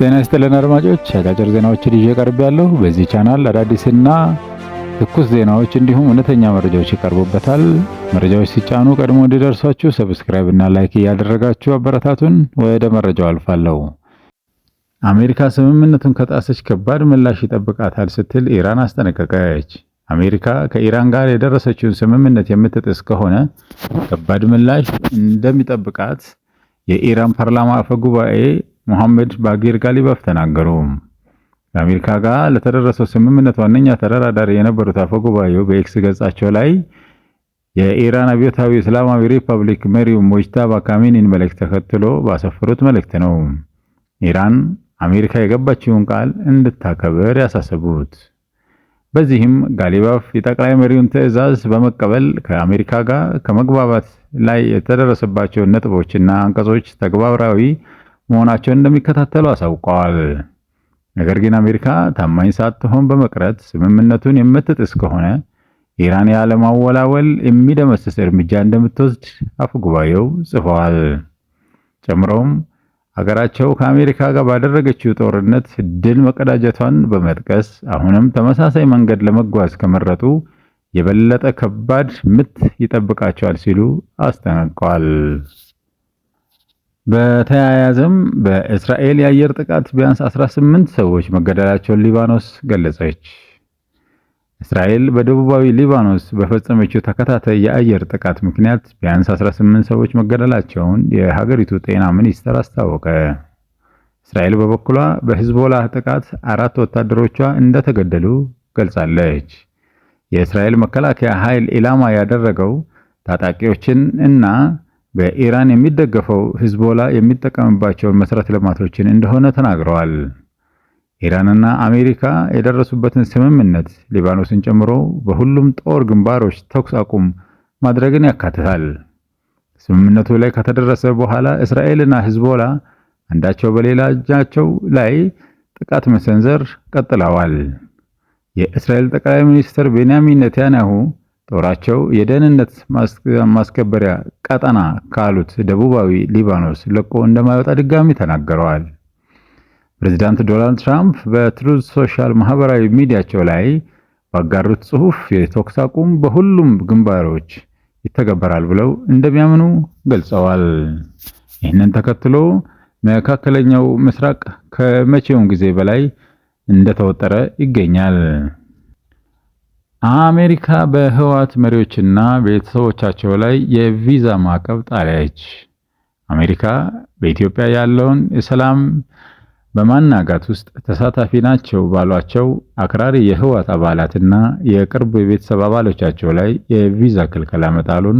ጤና ይስጥልን አድማጮች፣ አጫጭር ዜናዎችን ይዤ ቀርቤያለሁ። በዚህ ቻናል አዳዲስና ትኩስ ዜናዎች እንዲሁም እውነተኛ መረጃዎች ይቀርቡበታል። መረጃዎች ሲጫኑ ቀድሞ እንዲደርሷችሁ ሰብስክራይብ እና ላይክ እያደረጋችሁ አበረታቱን። ወደ መረጃው አልፋለሁ። አሜሪካ ስምምነቱን ከጣሰች ከባድ ምላሽ ይጠብቃታል ስትል ኢራን አስጠነቀቀች። አሜሪካ ከኢራን ጋር የደረሰችውን ስምምነት የምትጥስ ከሆነ ከባድ ምላሽ እንደሚጠብቃት የኢራን ፓርላማ አፈ ጉባኤ ሙሐመድ ባጊር ጋሊባፍ ተናገሩ። ከአሜሪካ ጋር ለተደረሰው ስምምነት ዋነኛ ተደራዳሪ የነበሩት አፈ ጉባኤው በኤክስ ገጻቸው ላይ የኢራን አብዮታዊ እስላማዊ ሪፐብሊክ መሪው ሙጅታባ ካሚኒን መልእክት ተከትሎ ባሰፈሩት መልእክት ነው ኢራን አሜሪካ የገባችውን ቃል እንድታከብር ያሳሰቡት። በዚህም ጋሊባፍ የጠቅላይ መሪውን ትዕዛዝ በመቀበል ከአሜሪካ ጋር ከመግባባት ላይ የተደረሰባቸውን ነጥቦችና አንቀጾች ተግባራዊ መሆናቸውን እንደሚከታተሉ አሳውቀዋል። ነገር ግን አሜሪካ ታማኝ ሳትሆን በመቅረት ስምምነቱን የምትጥስ ከሆነ ኢራን ያለማወላወል የሚደመስስ እርምጃ እንደምትወስድ አፈጉባኤው ጽፈዋል። ጨምሮም ሀገራቸው ከአሜሪካ ጋር ባደረገችው ጦርነት ድል መቀዳጀቷን በመጥቀስ አሁንም ተመሳሳይ መንገድ ለመጓዝ ከመረጡ የበለጠ ከባድ ምት ይጠብቃቸዋል ሲሉ አስጠንቅቀዋል። በተያያዘም በእስራኤል የአየር ጥቃት ቢያንስ 18 ሰዎች መገደላቸውን ሊባኖስ ገለጸች። እስራኤል በደቡባዊ ሊባኖስ በፈጸመችው ተከታታይ የአየር ጥቃት ምክንያት ቢያንስ 18 ሰዎች መገደላቸውን የሀገሪቱ ጤና ሚኒስቴር አስታወቀ። እስራኤል በበኩሏ በሂዝቦላህ ጥቃት 4 ወታደሮቿ እንደተገደሉ ገልጻለች። የእስራኤል መከላከያ ኃይል ኢላማ ያደረገው ታጣቂዎችን እና በኢራን የሚደገፈው ሂዝቦላ የሚጠቀምባቸውን መሰረተ ልማቶችን እንደሆነ ተናግረዋል። ኢራንና አሜሪካ የደረሱበትን ስምምነት ሊባኖስን ጨምሮ በሁሉም ጦር ግንባሮች ተኩስ አቁም ማድረግን ያካትታል። ስምምነቱ ላይ ከተደረሰ በኋላ እስራኤልና ሂዝቦላ አንዳቸው በሌላኛው ላይ ጥቃት መሰንዘር ቀጥለዋል። የእስራኤል ጠቅላይ ሚኒስትር ቤንያሚን ኔታንያሁ ጦራቸው የደህንነት ማስከበሪያ ቀጠና ካሉት ደቡባዊ ሊባኖስ ለቆ እንደማይወጣ ድጋሚ ተናግረዋል። ፕሬዝዳንት ዶናልድ ትራምፕ በትሩዝ ሶሻል ማህበራዊ ሚዲያቸው ላይ ባጋሩት ጽሑፍ የተኩስ አቁም በሁሉም ግንባሮች ይተገበራል ብለው እንደሚያምኑ ገልጸዋል። ይህንን ተከትሎ መካከለኛው ምስራቅ ከመቼውም ጊዜ በላይ እንደተወጠረ ይገኛል። አሜሪካ በህወሓት መሪዎችና ቤተሰቦቻቸው ላይ የቪዛ ማዕቀብ ጣለች። አሜሪካ በኢትዮጵያ ያለውን የሰላም በማናጋት ውስጥ ተሳታፊ ናቸው ባሏቸው አክራሪ የህወሓት አባላትና የቅርብ የቤተሰብ አባሎቻቸው ላይ የቪዛ ክልከላ መጣሉን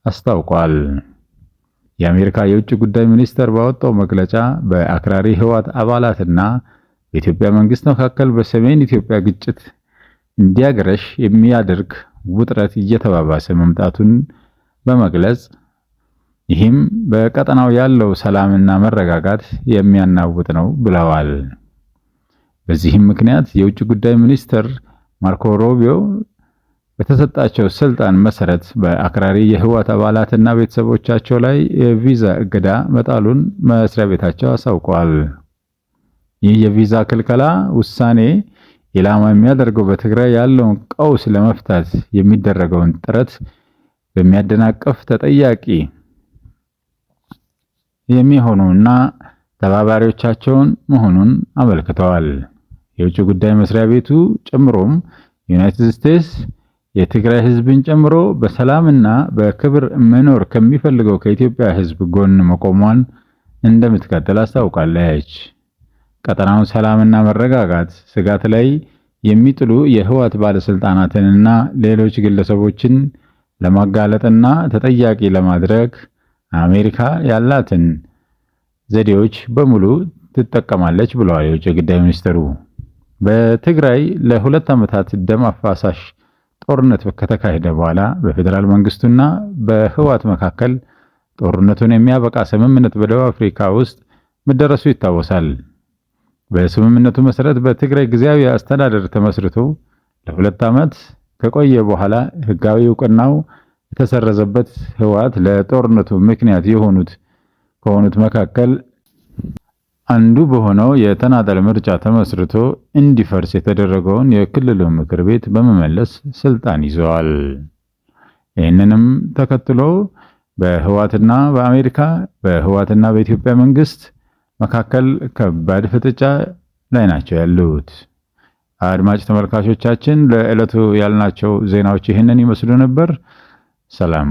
አስታውቋል። የአሜሪካ የውጭ ጉዳይ ሚኒስቴር ባወጣው መግለጫ በአክራሪ ህወሓት አባላትና በኢትዮጵያ መንግስት መካከል በሰሜን ኢትዮጵያ ግጭት እንዲያገረሽ የሚያደርግ ውጥረት እየተባባሰ መምጣቱን በመግለጽ ይህም በቀጠናው ያለው ሰላምና መረጋጋት የሚያናውጥ ነው ብለዋል። በዚህም ምክንያት የውጭ ጉዳይ ሚኒስትር ማርኮ ሩቢዮ በተሰጣቸው ስልጣን መሰረት በአክራሪ የህወሓት አባላትና ቤተሰቦቻቸው ላይ የቪዛ እገዳ መጣሉን መስሪያ ቤታቸው አሳውቀዋል። ይህ የቪዛ ክልከላ ውሳኔ ኢላማ የሚያደርገው በትግራይ ያለውን ቀውስ ለመፍታት የሚደረገውን ጥረት በሚያደናቅፍ ተጠያቂ የሚሆኑና ተባባሪዎቻቸውን መሆኑን አመልክተዋል። የውጭ ጉዳይ መስሪያ ቤቱ ጨምሮም ዩናይትድ ስቴትስ የትግራይ ህዝብን ጨምሮ በሰላምና በክብር መኖር ከሚፈልገው ከኢትዮጵያ ህዝብ ጎን መቆሟን እንደምትቀጥል አስታውቃለች። ቀጠናውን ሰላምና መረጋጋት ስጋት ላይ የሚጥሉ የህወሓት ባለስልጣናትንና ሌሎች ግለሰቦችን ለማጋለጥና ተጠያቂ ለማድረግ አሜሪካ ያላትን ዘዴዎች በሙሉ ትጠቀማለች ብለዋል የውጭ ጉዳይ ሚኒስትሩ። በትግራይ ለ2 ዓመታት ደም አፋሳሽ ጦርነት ከተካሄደ በኋላ በፌዴራል መንግስቱና በህወሓት መካከል ጦርነቱን የሚያበቃ ስምምነት በደቡብ አፍሪካ ውስጥ መደረሱ ይታወሳል። በስምምነቱ መሰረት በትግራይ ጊዜያዊ አስተዳደር ተመስርቶ ለ2 ዓመት ከቆየ በኋላ ህጋዊ እውቅናው የተሰረዘበት ህወሓት ለጦርነቱ ምክንያት ከሆኑት መካከል አንዱ በሆነው የተናጠል ምርጫ ተመስርቶ እንዲፈርስ የተደረገውን የክልሉ ምክር ቤት በመመለስ ስልጣን ይዘዋል። ይህንንም ተከትሎ በህወሓትና በአሜሪካ በህወሓትና በኢትዮጵያ መንግስት መካከል ከባድ ፍጥጫ ላይ ናቸው ያሉት። አድማጭ ተመልካቾቻችን ለዕለቱ ያልናቸው ዜናዎች ይህንን ይመስሉ ነበር። ሰላም።